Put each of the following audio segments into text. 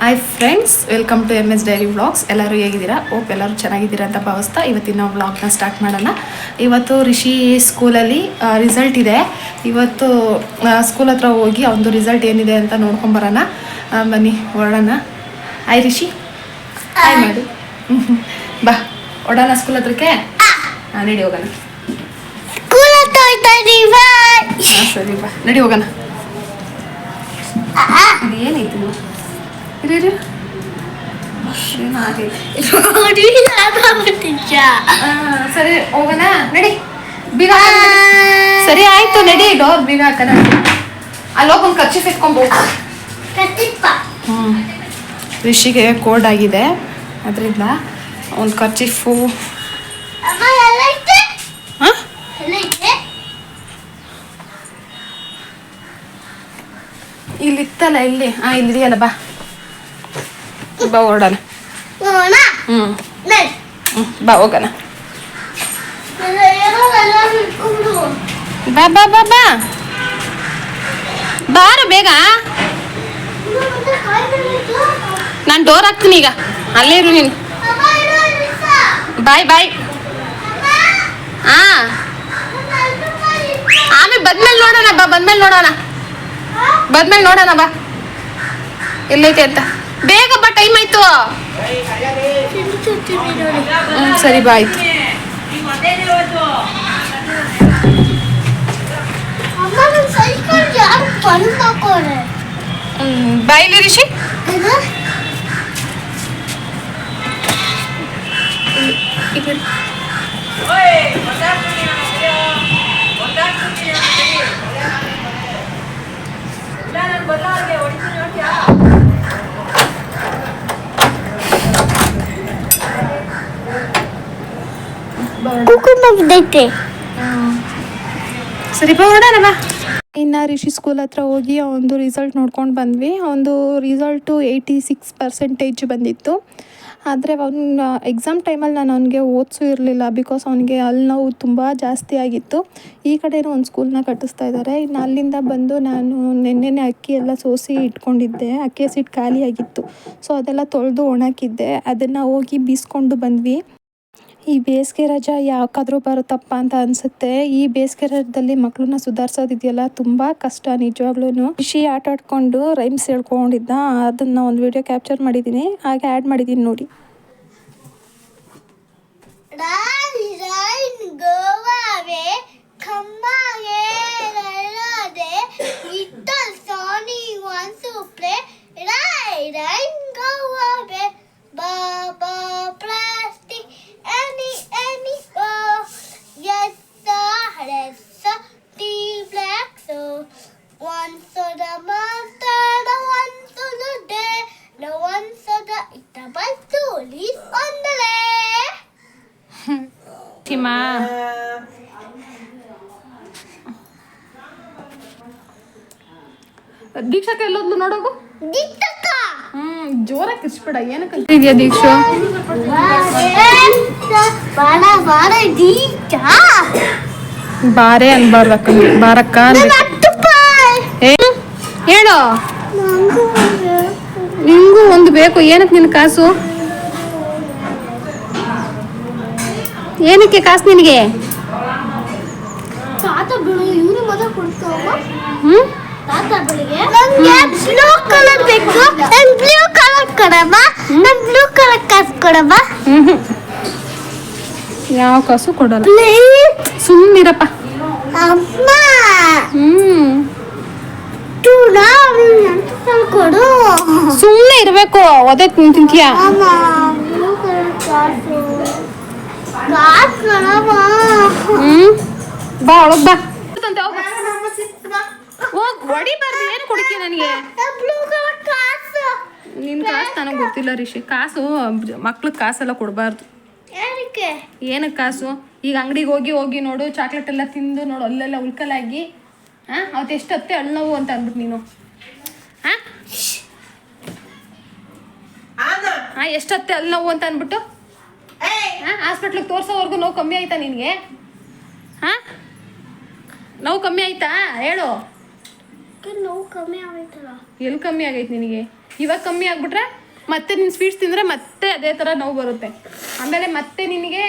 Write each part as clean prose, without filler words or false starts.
Hi friends, welcome to MS diary vlogs. ಎಲ್ಲರೂ ಹೇಗಿದ್ದೀರಾ? Hope ಎಲ್ಲರೂ ಚೆನ್ನಾಗಿದ್ದೀರಾ ಅಂತ ಭಾವಿಸ್ತಾ ಇವತ್ತಿನ ವ್ಲಾಗ್ನ ಸ್ಟಾರ್ಟ್ ಮಾಡೋಣ. ಇವತ್ತು ರಿಷಿ ಸ್ಕೂಲಲ್ಲಿ ರಿಸಲ್ಟ್ ಇದೆ. ಇವತ್ತು ಸ್ಕೂಲ್ ಹತ್ರ ಹೋಗಿ ಅವನದು ರಿಸಲ್ಟ್ ಏನಿದೆ ಅಂತ ನೋಡ್ಕೊಂಬರೋಣ. ಬನ್ನಿ ಹೊರಡೋಣ. ಹಾಯ್ ರಿಷಿ, ಹಾಯ್ ಮಾಡಿ. ಬಾ ಹೊಡೋಣ ಸ್ಕೂಲ್ ಹತ್ರಕ್ಕೆ. ನಡಿ ಹೋಗೋಣ. ಸರಿ ಬಾ, ನಡಿ ಹೋಗೋಣ. ಏನೈತಿ ಇರಿ ಸರಿ ಹೋಗೋಣ, ನಡಿ. ಬೀಗ ಸರಿ ಆಯ್ತು, ನಡಿ. ಡೋರ್ ಬೀಗ ಹಾಕೋಣ. ಅಲ್ಲಿ ಹೋಗಿ ಒಂದು ಕರ್ಚೀಫ್ ಎತ್ಕೊಂಬೋದು. ರಿಷಿಗೆ ಕೋಲ್ಡ್ ಆಗಿದೆ, ಅದರಿಂದ ಒಂದು ಕರ್ಚೀಫು. ಇಲ್ಲಿತ್ತಲ್ಲ, ಇಲ್ಲಿ ಇಲ್ಲಿದೆಯಲ್ಲ. ಬಾ ಬಾ ಹೊರಡೋಣ. ಬಾ ಹೋಗೋಣ. ಬಾ ಬಾ ಬಾ ಬಾ ಬಾರ ಬೇಗ. ನಾನು ಡೋರ್ ಹಾಕ್ತೀನಿ ಈಗ, ಅಲ್ಲೇ ಇರು ನೀನು. ಬಾಯ್ ಬಾಯ್. ಆಮೇಲೆ ಬಂದ್ಮೇಲೆ ನೋಡೋಣ. ಬಾ ಬಂದ್ಮೇಲೆ ನೋಡೋಣ, ಬಂದ್ಮೇಲೆ ನೋಡೋಣ. ಬಾ ಎಲ್ಲೈತೆ ಅಂತ ಬೇಗ ಬಾ, ಟೈಮ್ ಆಯ್ತು. ಸರಿ ಬಾ, ಆಯ್ತು. ಬಾಯಿಲಿ ರಿಷಿ. ಸರಿ ಬಾ ಹೊರಡೋಣ. ಬಾ. ಇನ್ನು ರಿಷಿ ಸ್ಕೂಲ್ ಹತ್ರ ಹೋಗಿ ಒಂದು ರಿಸಲ್ಟ್ ನೋಡ್ಕೊಂಡು ಬಂದ್ವಿ. ಒಂದು ರಿಸಲ್ಟು 86% ಬಂದಿತ್ತು. ಆದರೆ ಅವ್ನು ಎಕ್ಸಾಮ್ ಟೈಮಲ್ಲಿ ನಾನು ಅವನಿಗೆ ಓದಿಸೂ ಇರಲಿಲ್ಲ, ಬಿಕಾಸ್ ಅವನಿಗೆ ಅಲ್ಲಿ ನೋವು ತುಂಬ ಜಾಸ್ತಿ ಆಗಿತ್ತು. ಈ ಕಡೆಯೂ ಒಂದು ಸ್ಕೂಲ್ನ ಕಟ್ಟಿಸ್ತಾ ಇದ್ದಾರೆ. ಇನ್ನು ಅಲ್ಲಿಂದ ಬಂದು ನಾನು ನೆನ್ನೆನೇ ಅಕ್ಕಿ ಎಲ್ಲ ಸೋಸಿ ಇಟ್ಕೊಂಡಿದ್ದೆ. ಅಕ್ಕಿ ಹಸಿಟ್ಟು ಖಾಲಿಯಾಗಿತ್ತು, ಸೊ ಅದೆಲ್ಲ ತೊಳೆದು ಒಣಗಿದ್ದೆ. ಅದನ್ನು ಹೋಗಿ ಬೀಸ್ಕೊಂಡು ಬಂದ್ವಿ. ಈ ಬೇಸಿಗೆ ರಜಾ ಯಾಕಾದರೂ ಬರುತ್ತಪ್ಪ ಅಂತ ಅನಿಸುತ್ತೆ. ಈ ಬೇಸಿಗೆ ರಜದಲ್ಲಿ ಮಕ್ಕಳನ್ನ ಸುಧಾರಿಸೋದಿದೆಯಲ್ಲ, ತುಂಬ ಕಷ್ಟ ನಿಜವಾಗ್ಲೂ. ರಿಷಿ ಆಟ ಆಡ್ಕೊಂಡು ರೈಮ್ಸ್ ಹೇಳ್ಕೊಂಡಿದ್ದ, ಅದನ್ನು ಒಂದು ವಿಡಿಯೋ ಕ್ಯಾಪ್ಚರ್ ಮಾಡಿದ್ದೀನಿ, ಹಾಗೆ ಆ್ಯಡ್ ಮಾಡಿದ್ದೀನಿ ನೋಡಿ. ದೀಕ್ಷಾಕ ಎಲ್ಲೋದ್ಲು ನೋಡೋಗು. ಜೋರಾಗಿ ಕಿಸ್ಬೇಡ. ಏನಕ್ಕೆ ಇದೆಯಾ ದೀಕ್ಷಾ? ಬಾರೆ ಅನ್ಬಾರ್ದು ಅಕ್ಕಂಗೆ, ಬಾರಕ್ಕ ಹೇಳು. ನಿಂಗೂ ಒಂದು ಬೇಕು. ಏನಕ್ಕೆ ನಿನ್ ಕಾಸು? ಏನಕ್ಕೆ ಕಾಸು ನಿನಗೆ? ಯಾವ ಕಾಸು ಕೊಡಲ್ಲ. ಸುಮ್ಮನಿರಪ್ಪ. ಸುಮ್ಮನೆ ಇರ್ಬೇಕು. ಒದೆ ತಿಂತೀಯ? ಬಾ ಒಳಗ್ ಬಾ. ಹೋಗ್ ಹೊಡಿಬಾರ್ದು. ಏನು ಕೊಡ್ತೀಯ ನನಗೆ? ನಿನ್ ಕಾಸು ನನಗೆ ಗೊತ್ತಿಲ್ಲ ರಿಷಿ. ಕಾಸು ಮಕ್ಳಿಗೆ ಕಾಸೆಲ್ಲ ಕೊಡಬಾರ್ದು. ಏನಕ್ಕೆ ಕಾಸು? ಈಗ ಅಂಗಡಿಗೆ ಹೋಗಿ ಹೋಗಿ ನೋಡು, ಚಾಕ್ಲೇಟ್ ಎಲ್ಲ ತಿಂದು ನೋಡು, ಅಲ್ಲೆಲ್ಲ ಉಳ್ಕಲಾಗಿ. ಅವತ್ತು ಎಷ್ಟು ಹತ್ತೆ ಅಳ್ನೋವು ಅಂತ ಅಂದ್ಬಿಟ್ಟು ನೀನು. ಎಷ್ಟು ಹತ್ತೆ ಅಲ್ಲಿ ನೋವು ಅಂತ ಅಂದ್ಬಿಟ್ಟು ಹಾಸ್ಪಿಟ್ಲಿಗೆ ತೋರ್ಸೋವರೆಗೂ ನೋವು ಕಮ್ಮಿ ಆಯ್ತಾ ನಿನಗೆ? ನೋವು ಕಮ್ಮಿ ಆಯ್ತಾ ಹೇಳು. ನೋವು ಕಮ್ಮಿ ಆಗೈತಲ್ಲ. ಎಲ್ಲಿ ಕಮ್ಮಿ ಆಗೈತೆ ನಿನಗೆ? ಇವಾಗ ಕಮ್ಮಿ ಆಗಿಬಿಟ್ರೆ ಮತ್ತೆ ನೀನು ಸ್ವೀಟ್ಸ್ ತಿಂದರೆ ಮತ್ತೆ ಅದೇ ಥರ ನೋವು ಬರುತ್ತೆ. ಆಮೇಲೆ ಮತ್ತೆ ನಿನಗೆ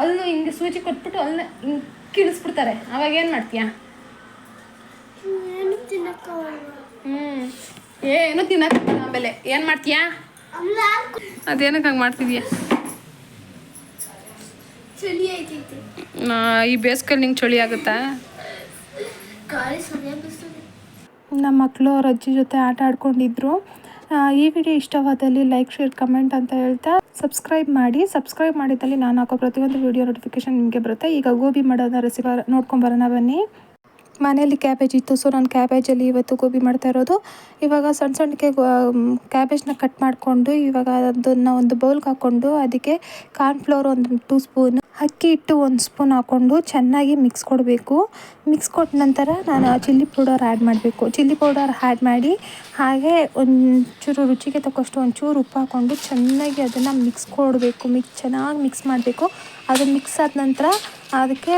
ಅಲ್ಲೂ ಹಿಂಗೆ ಸೂಜಿ ಕೊಟ್ಬಿಟ್ಟು ಅಲ್ಲೇ ಹಿಂಗೆ ಕೀಳಿಸ್ಬಿಡ್ತಾರೆ. ಅವಾಗ ಏನು ಮಾಡ್ತೀಯಾ? ಏನು ತಿನ್ನಕ್ಕೆ ಆಮೇಲೆ ಏನು ಮಾಡ್ತೀಯಾ? ಅದೇನಕ್ಕೆ ಹಂಗೆ ಮಾಡ್ತಿದ್ಯಾ? ಚಳಿ ಆಯ್ತೈತೆ. ಈ ಬೇಸಿಗೆಯಲ್ಲಿ ನಿಂಗೆ ಚಳಿ ಆಗುತ್ತಾ? ನಮ್ಮ ಮಕ್ಕಳು ಅವ್ರ ಅಜ್ಜಿ ಜೊತೆ ಆಟ ಆಡ್ಕೊಂಡಿದ್ರು. ಈ ವಿಡಿಯೋ ಇಷ್ಟವಾದಲ್ಲಿ ಲೈಕ್, ಶೇರ್, ಕಮೆಂಟ್ ಅಂತ ಹೇಳ್ತಾ ಸಬ್ಸ್ಕ್ರೈಬ್ ಮಾಡಿ. ಸಬ್ಸ್ಕ್ರೈಬ್ ಮಾಡಿದಲ್ಲಿ ನಾನು ಹಾಕೋ ಪ್ರತಿಯೊಂದು ವಿಡಿಯೋ ನೋಟಿಫಿಕೇಶನ್ ನಿಮಗೆ ಬರುತ್ತೆ. ಈಗ ಗೋಬಿ ಮಾಡೋದನ್ನ ರೆಸಿಪಿ ನೋಡ್ಕೊಂಬರೋಣ ಬನ್ನಿ. ಮನೆಯಲ್ಲಿ ಕ್ಯಾಬೇಜ್ ಇತ್ತು, ಸೊ ನಾನು ಕ್ಯಾಬೇಜಲ್ಲಿ ಇವತ್ತು ಗೋಬಿ ಮಾಡ್ತಾ ಇರೋದು. ಇವಾಗ ಸಣ್ಣ ಸಣ್ಣಕ್ಕೆ ಕ್ಯಾಬೇಜ್ನ ಕಟ್ ಮಾಡಿಕೊಂಡು ಇವಾಗ ಅದನ್ನು ಒಂದು ಬೌಲ್ಗೆ ಹಾಕ್ಕೊಂಡು ಅದಕ್ಕೆ ಕಾರ್ನ್ಫ್ಲೋರ್ ಒಂದು 2 ಸ್ಪೂನ್, ಅಕ್ಕಿ ಹಿಟ್ಟು 1 ಸ್ಪೂನ್ ಹಾಕ್ಕೊಂಡು ಚೆನ್ನಾಗಿ ಮಿಕ್ಸ್ ಕೊಡಬೇಕು. ಮಿಕ್ಸ್ ಕೊಟ್ಟ ನಂತರ ನಾನು ಚಿಲ್ಲಿ ಪೌಡರ್ ಆ್ಯಡ್ ಮಾಡಬೇಕು. ಚಿಲ್ಲಿ ಪೌಡರ್ ಆ್ಯಡ್ ಮಾಡಿ ಹಾಗೆ ಒಂಚೂರು ರುಚಿಗೆ ತಕ್ಕಷ್ಟು ಒಂಚೂರು ಉಪ್ಪು ಹಾಕ್ಕೊಂಡು ಚೆನ್ನಾಗಿ ಅದನ್ನು ಮಿಕ್ಸ್ ಕೊಡಬೇಕು. ಚೆನ್ನಾಗಿ ಮಿಕ್ಸ್ ಮಾಡಬೇಕು. ಅದು ಮಿಕ್ಸ್ ಆದ ನಂತರ ಅದಕ್ಕೆ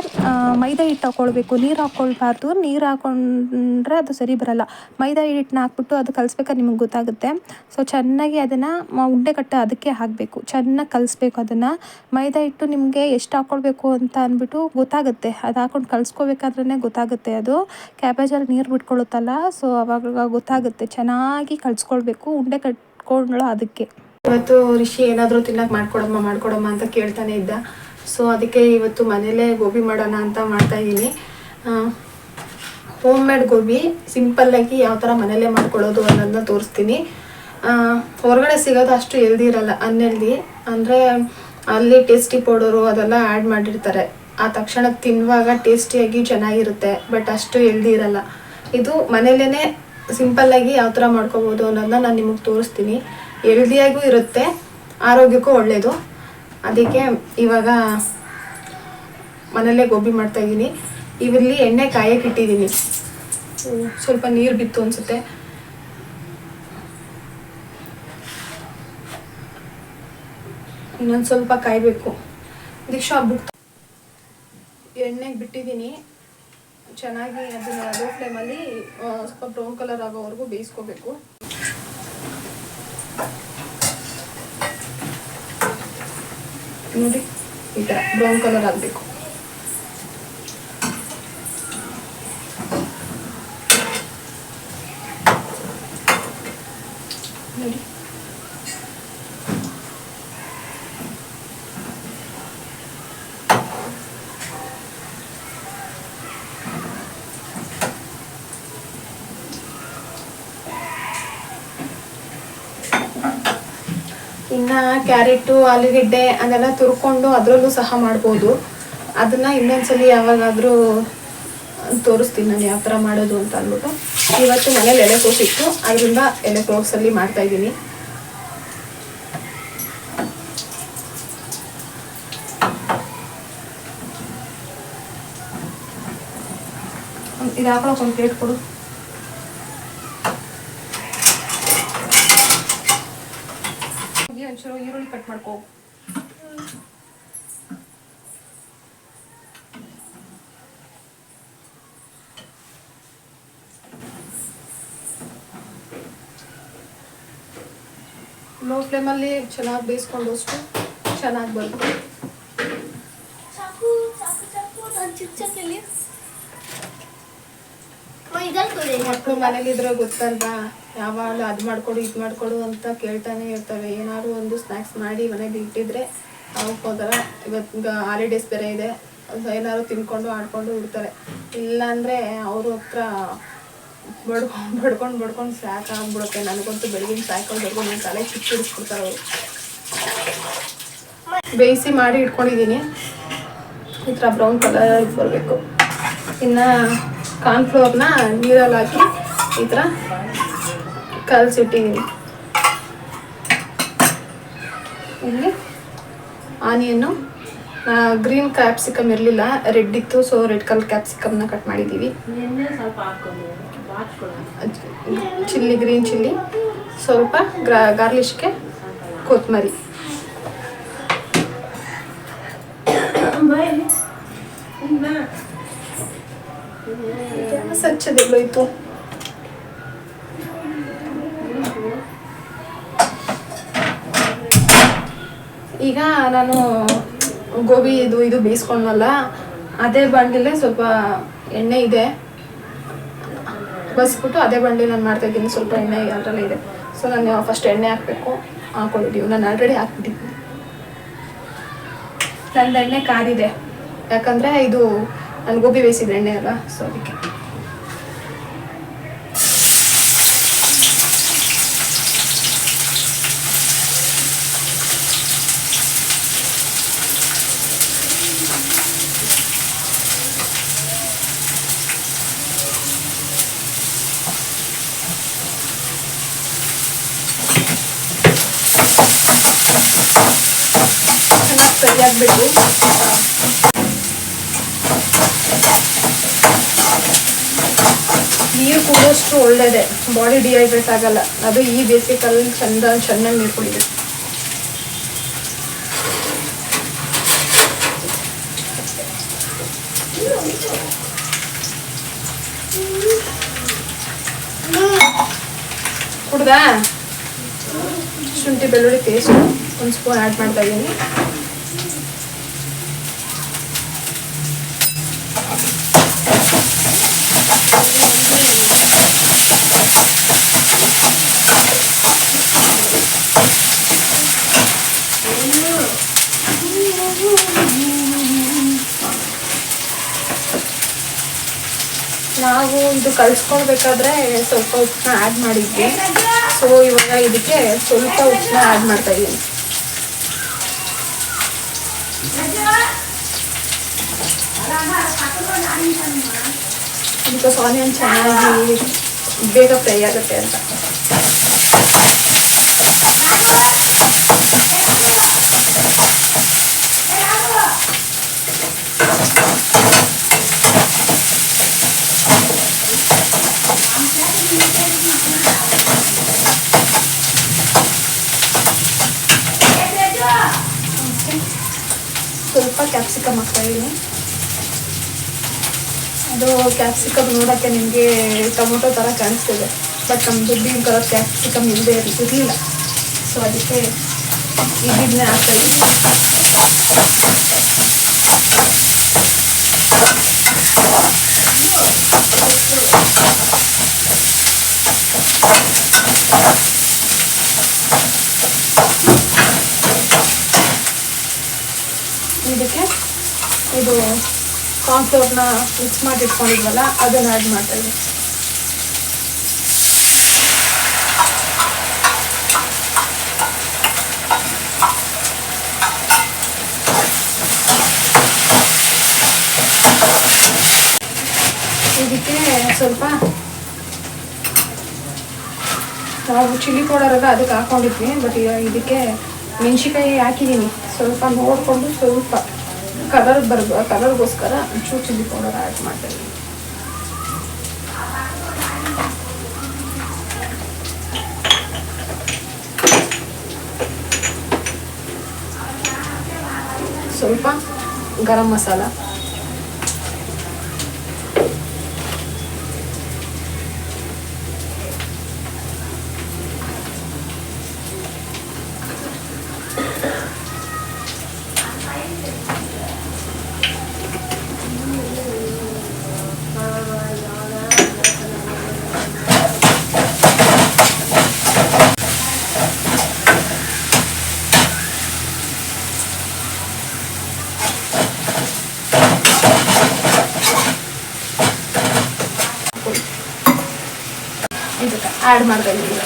ಮೈದಾ ಹಿಟ್ಟು ಹಾಕ್ಕೊಳ್ಬೇಕು. ನೀರು ಹಾಕ್ಕೊಳ್ಬಾರ್ದು. ನೀರು ಹಾಕ್ಕೊಂಡ್ರೆ ಅದು ಸರಿ ಬರೋಲ್ಲ. ಮೈದಾ ಹಿಟ್ಟನ್ನ ಹಾಕ್ಬಿಟ್ಟು ಅದು ಕಲಿಸ್ಬೇಕಾದ್ರೆ ನಿಮಗೆ ಗೊತ್ತಾಗುತ್ತೆ. ಸೊ ಚೆನ್ನಾಗಿ ಅದನ್ನು ಉಂಡೆ ಕಟ್ಟ ಅದಕ್ಕೆ ಹಾಕಬೇಕು. ಚೆನ್ನಾಗಿ ಕಲಿಸ್ಬೇಕು ಅದನ್ನು. ಮೈದಾ ಹಿಟ್ಟು ನಿಮಗೆ ಎಷ್ಟು ಹಾಕ್ಕೊಳ್ಬೇಕು ಅಂತ ಅಂದ್ಬಿಟ್ಟು ಗೊತ್ತಾಗುತ್ತೆ. ಅದು ಹಾಕ್ಕೊಂಡು ಕಲಿಸ್ಕೋಬೇಕಾದ್ರೇ ಗೊತ್ತಾಗುತ್ತೆ. ಅದು ಕ್ಯಾಬೇಜಲ್ಲಿ ನೀರು ಬಿಟ್ಕೊಳ್ಳುತ್ತಲ್ಲ, ಸೊ ಅವಾಗ ಗೊತ್ತಾಗುತ್ತೆ. ಚೆನ್ನಾಗಿ ಕಲಿಸ್ಕೊಳ್ಬೇಕು. ಉಂಡೆ ಕಟ್ಕೊಳ್ಳೋ ಅದಕ್ಕೆ. ಇವತ್ತು ರಿಷಿ ಏನಾದರೂ ತಿನ್ನಕ್ಕೆ ಮಾಡ್ಕೊಡಮ್ಮ ಅಂತ ಕೇಳ್ತಾನೆ ಇದ್ದ. ಸೊ ಅದಕ್ಕೆ ಇವತ್ತು ಮನೇಲೇ ಗೋಬಿ ಮಾಡೋಣ ಅಂತ ಮಾಡ್ತಾಯಿದ್ದೀನಿ. ಹೋಮ್ ಮೇಡ್ ಗೋಬಿ ಸಿಂಪಲ್ಲಾಗಿ ಯಾವ ಥರ ಮನೇಲೇ ಮಾಡ್ಕೊಳ್ಳೋದು ಅನ್ನೋದನ್ನ ತೋರಿಸ್ತೀನಿ. ಹೊರಗಡೆ ಸಿಗೋದು ಅಷ್ಟು ಹೆಲ್ದಿ ಇರಲ್ಲ, ಅನ್ಹೆಲ್ದಿ. ಅಂದರೆ ಅಲ್ಲಿ ಟೇಸ್ಟಿ ಪೌಡರು ಅದೆಲ್ಲ ಆ್ಯಡ್ ಮಾಡಿರ್ತಾರೆ. ಆ ತಕ್ಷಣ ತಿನ್ನುವಾಗ ಟೇಸ್ಟಿಯಾಗಿ ಚೆನ್ನಾಗಿರುತ್ತೆ, ಬಟ್ ಅಷ್ಟು ಹೆಲ್ದಿ ಇರಲ್ಲ. ಇದು ಮನೇಲೇ ಸಿಂಪಲ್ಲಾಗಿ ಯಾವ ಥರ ಮಾಡ್ಕೋಬೋದು ಅನ್ನೋದನ್ನ ನಾನು ನಿಮಗೆ ತೋರಿಸ್ತೀನಿ. ಹೆಲ್ದಿಯಾಗೂ ಇರುತ್ತೆ, ಆರೋಗ್ಯಕ್ಕೂ ಒಳ್ಳೆಯದು. ಅದಕ್ಕೆ ಇವಾಗ ಮನೆಯಲ್ಲೇ ಗೋಬಿ ಮಾಡ್ತಾಯಿದ್ದೀನಿ. ಇವರಲ್ಲಿ ಎಣ್ಣೆ ಕಾಯಕ್ಕೆ ಇಟ್ಟಿದ್ದೀನಿ. ಸ್ವಲ್ಪ ನೀರು ಬಿತ್ತು ಅನಿಸುತ್ತೆ. ಇನ್ನೊಂದು ಸ್ವಲ್ಪ ಕಾಯಬೇಕು. ದೀಕ್ಷಾ ಹಬ್ಬಕ್ಕೆ ಎಣ್ಣೆಗೆ ಬಿಟ್ಟಿದ್ದೀನಿ. ಚೆನ್ನಾಗಿ ಅದನ್ನು ಲೋ ಫ್ಲೇಮಲ್ಲಿ ಸ್ವಲ್ಪ ಬ್ರೌನ್ ಕಲರ್ ಆಗೋವರೆಗೂ ಬೇಯಿಸ್ಕೋಬೇಕು. ನೋಡಿ, ಈ ಥರ ಬ್ರೌನ್ ಕಲರ್ ಆಗಬೇಕು. ನೋಡಿ, ಇನ್ನು ಕ್ಯಾರೆಟು, ಆಲೂಗೆಡ್ಡೆ ಅದೆಲ್ಲ ತುರ್ಕೊಂಡು ಅದರಲ್ಲೂ ಸಹ ಮಾಡ್ಬೋದು. ಅದನ್ನು ಇನ್ನೊಂದ್ಸಲಿ ಯಾವಾಗಾದರೂ ತೋರಿಸ್ತೀನಿ ನಾನು ಯಾವ ಥರ ಮಾಡೋದು ಅಂತ ಅಂದ್ಬಿಟ್ಟು. ಇವತ್ತು ಮನೇಲಿ ಎಲೆಕೋಸು ಇತ್ತು, ಅದರಿಂದ ಎಲೆಕೋಸಲ್ಲಿ ಮಾಡ್ತಾಯಿದ್ದೀನಿ. ಇದು ಹಾಕೊಳ್ಳೋಕೆ ಒಂದು ಪ್ಲೇಟ್ ಕೊಡು. ಒಂಚೂರು ಈರುಳ್ಳಿ ಕಟ್ ಮಾಡ್ಕೋ. ಲೋ ಫ್ಲೇಮಲ್ಲಿ ಚೆನ್ನಾಗಿ ಬೇಯಿಸ್ಕೊಂಡು ಅಷ್ಟು ಚೆನ್ನಾಗಿ ಬರುತ್ತೆ. ಮಕ್ಕಳು ಮನೇಲಿದ್ರೆ ಗೊತ್ತಲ್ವಾ, ಯಾವಾಗ ಅದು ಮಾಡಿಕೊಡು ಇದು ಮಾಡಿಕೊಡು ಅಂತ ಕೇಳ್ತಾನೆ ಇರ್ತವೆ. ಏನಾದ್ರು ಒಂದು ಸ್ನ್ಯಾಕ್ಸ್ ಮಾಡಿ ಮನೇಲಿ ಇಟ್ಟಿದ್ರೆ ಅವಕ್ಕೆ ಹೋದಾರ. ಇವತ್ತು ಹಾಲಿಡೇಸ್ ಬೇರೆ ಇದೆ, ಏನಾದ್ರು ತಿನ್ಕೊಂಡು ಆಡ್ಕೊಂಡು ಇರ್ತಾರೆ. ಇಲ್ಲಾಂದರೆ ಅವ್ರ ಹತ್ರ ಬಡ್ಕೊಂಡು ಸಾಕಾಗ್ಬಿಡುತ್ತೆ. ನನಗಂತೂ ಬೆಳಗಿನ ಸಾಯಂಕಾಲದವರೆಗೂ ನನ್ನ ತಲೆ ಚಿಕ್ಕಿಡಿಸ್ಬಿಡ್ತಾರೆ ಅವರು. ಬೇಯಿಸಿ ಮಾಡಿ ಇಟ್ಕೊಂಡಿದ್ದೀನಿ. ಈ ಥರ ಬ್ರೌನ್ ಕಲರ್ ಬರಬೇಕು. ಇನ್ನು ಕಾರ್ನ್ಫ್ಲೋರ್ನ ನೀರಲ್ಲಿ ಹಾಕಿ ಈ ಥರ ಕಲಸಿಟ್ಟಿದ್ದೀನಿ. ಇಲ್ಲಿ ಆನಿಯನ್ನು, ಗ್ರೀನ್ ಕ್ಯಾಪ್ಸಿಕಮ್ ಇರಲಿಲ್ಲ, ರೆಡ್ ಇತ್ತು, ಸೊ ರೆಡ್ ಕಲರ್ ಕ್ಯಾಪ್ಸಿಕಮ್ನ ಕಟ್ ಮಾಡಿದ್ದೀವಿ. ಚಿಲ್ಲಿ, ಗ್ರೀನ್ ಚಿಲ್ಲಿ, ಸ್ವಲ್ಪ ಗಾರ್ಲಿಷ್ಗೆ ಕೊತ್ತಂಬರಿ. ಸ್ವಚ್ಛದೆಲ್ಲೋಯ್ತು. ಈಗ ನಾನು ಗೋಬಿ ಇದು ಬೇಯಿಸ್ಕೊಂಡಲ್ಲ, ಅದೇ ಬಾಣಲಿಲೇ ಸ್ವಲ್ಪ ಎಣ್ಣೆ ಇದೆ, ಬಸ್ಬಿಟ್ಟು ಅದೇ ಬಾಣಲಿ ನಾನು ಮಾಡ್ತಾಯಿದ್ದೀನಿ. ಸ್ವಲ್ಪ ಎಣ್ಣೆ ಅದರಲ್ಲೇ ಇದೆ. ಸೊ ನಾನು ಫಸ್ಟ್ ಎಣ್ಣೆ ಹಾಕಬೇಕು. ಹಾಕೊಂಡಿದ್ದೀವಿ, ನಾನು ಆಲ್ರೆಡಿ ಹಾಕ್ಬಿಟ್ಟಿದ್ದೀನಿ. ನಂದು ಎಣ್ಣೆ ಕಾದಿದೆ, ಯಾಕಂದರೆ ಇದು ನಾನು ಗೋಬಿ ಬೇಯಿಸಿದ ಎಣ್ಣೆ ಅಲ್ಲ, ಸೊ ಅದಕ್ಕೆ. ಫ್ರೈ ಆಗಬೇಕು. ನೀರು ಕುಡಿಯೋಷ್ಟು ಒಳ್ಳೆಯದೇ, ಬಾಡಿ ಡಿಹೈಡ್ರೇಟ್ ಆಗಲ್ಲ. ಅದು ಈ ಬೇಸಿಗೆ ಕಾಲದಲ್ಲಿ ಚೆನ್ನಾಗಿ ನೀರು ಕುಡಿಬೇಕು. ಕುಡ್ದಾ? ಶುಂಠಿ ಬೆಳ್ಳುಳ್ಳಿ ಪೇಸ್ಟ್ 1 ಸ್ಪೂನ್ ಆ್ಯಡ್ ಮಾಡ್ತಾ ಇದ್ದೀನಿ. ನಾವು ಇದು ಕಲಿಸ್ಕೊಳ್ಬೇಕಾದ್ರೆ ಸ್ವಲ್ಪ ಉಪ್ಪನ್ನ ಆ್ಯಡ್ ಮಾಡಿದ್ವಿ. ಸೊ ಇವಾಗ ಇದಕ್ಕೆ ಸ್ವಲ್ಪ ಉಪ್ಪನ್ನ ಆ್ಯಡ್ ಮಾಡ್ತಾ ಇದ್ದೀನಿ. ಬಿಕಾಸ್ ಆನಿಯನ್ ಚೆನ್ನಾಗಿ ಬೇಗ ಫ್ರೈ ಆಗುತ್ತೆ ಅಂತ. ಸ್ವಲ್ಪ ಕ್ಯಾಪ್ಸಿಕಮ್ ಹಾಕ್ತಾಯಿದ್ದೀನಿ. ಅದು ಕ್ಯಾಪ್ಸಿಕಮ್ ನೋಡೋಕ್ಕೆ ನಿಮಗೆ ಟೊಮೊಟೊ ಥರ ಕಾಣಿಸ್ತಿದೆ, ಬಟ್ ನಮ್ಮದು ಗ್ರೀನ್ ಕಲರ್ ಕ್ಯಾಪ್ಸಿಕಮ್ ಇರಲಿಲ್ಲ. ಸೊ ಅದಕ್ಕೆ ಇದನ್ನೇ ಹಾಕ್ತಾಯಿದ್ದೀನಿ. ಇದಕ್ಕೆ ಇದು ಕಾರ್ನ್ಫ್ಲೋರ್ನ ಮಿಕ್ಸ್ ಮಾಡಿ ಇಟ್ಕೊಂಡಿದ್ವಲ್ಲ, ಅದನ್ನು ಆ್ಯಡ್ ಮಾಡ್ತಾಯಿದ್ದೀನಿ. ಇದಕ್ಕೆ ಸ್ವಲ್ಪ ನಾವು ಚಿಲ್ಲಿ ಪೌಡರೆಲ್ಲ ಅದಕ್ಕೆ ಹಾಕ್ಕೊಂಡಿದ್ವಿ, ಬಟ್ ಇದಕ್ಕೆ ಮೆಣಸಿನ್ಕಾಯಿ ಹಾಕಿದ್ದೀನಿ. ಸ್ವಲ್ಪ ನೋಡಿಕೊಂಡು ಸ್ವಲ್ಪ ಕಲರ್ಗೋಸ್ಕರ ಒಂಚೂರು ಚಿಲ್ಲಿ ಪೌಡರ್ ಆ್ಯಡ್ ಮಾಡ್ತಾಯಿದ್ದೀನಿ. ಸ್ವಲ್ಪ ಗರಂ ಮಸಾಲ, ಇದಕ್ಕೆ ಆ್ಯಡ್ ಮಾಡ್ತಾ ಇದ್ದೀವಿ.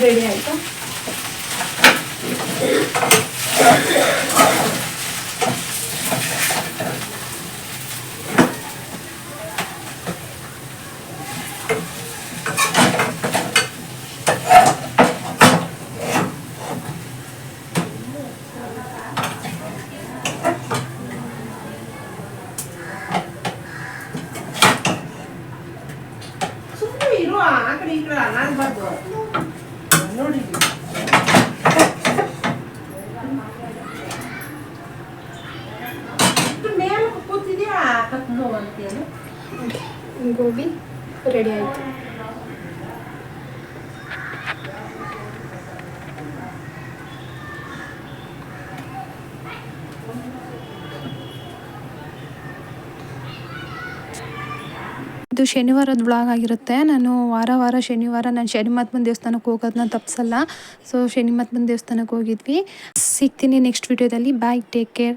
ರೆಡಿ ಆಯಿತು. ನೋಡಿ ಮೇಲೆ ಕೂತಿದ್ಯಾ ಕತ್ಲು ಅಂತೇಳಿ ಗೋಬಿ ರೆಡಿ ಆಯಿತು. ಇದು ಶನಿವಾರದ ವ್ಲಾಗ್ ಆಗಿರುತ್ತೆ. ನಾನು ವಾರ ಶನಿವಾರ ನಾನು ಶನಿಮಹಾತ್ಮನ ದೇವಸ್ಥಾನಕ್ಕೆ ಹೋಗೋದನ್ನ ತಪ್ಪಿಸಲ್ಲ. ಸೊ ಶನಿಮಹಾತ್ಮನ ದೇವಸ್ಥಾನಕ್ಕೆ ಹೋಗಿದ್ವಿ. ಸಿಗ್ತೀನಿ ನೆಕ್ಸ್ಟ್ ವಿಡಿಯೋದಲ್ಲಿ. ಬಾಯ್, ಟೇಕ್ ಕೇರ್.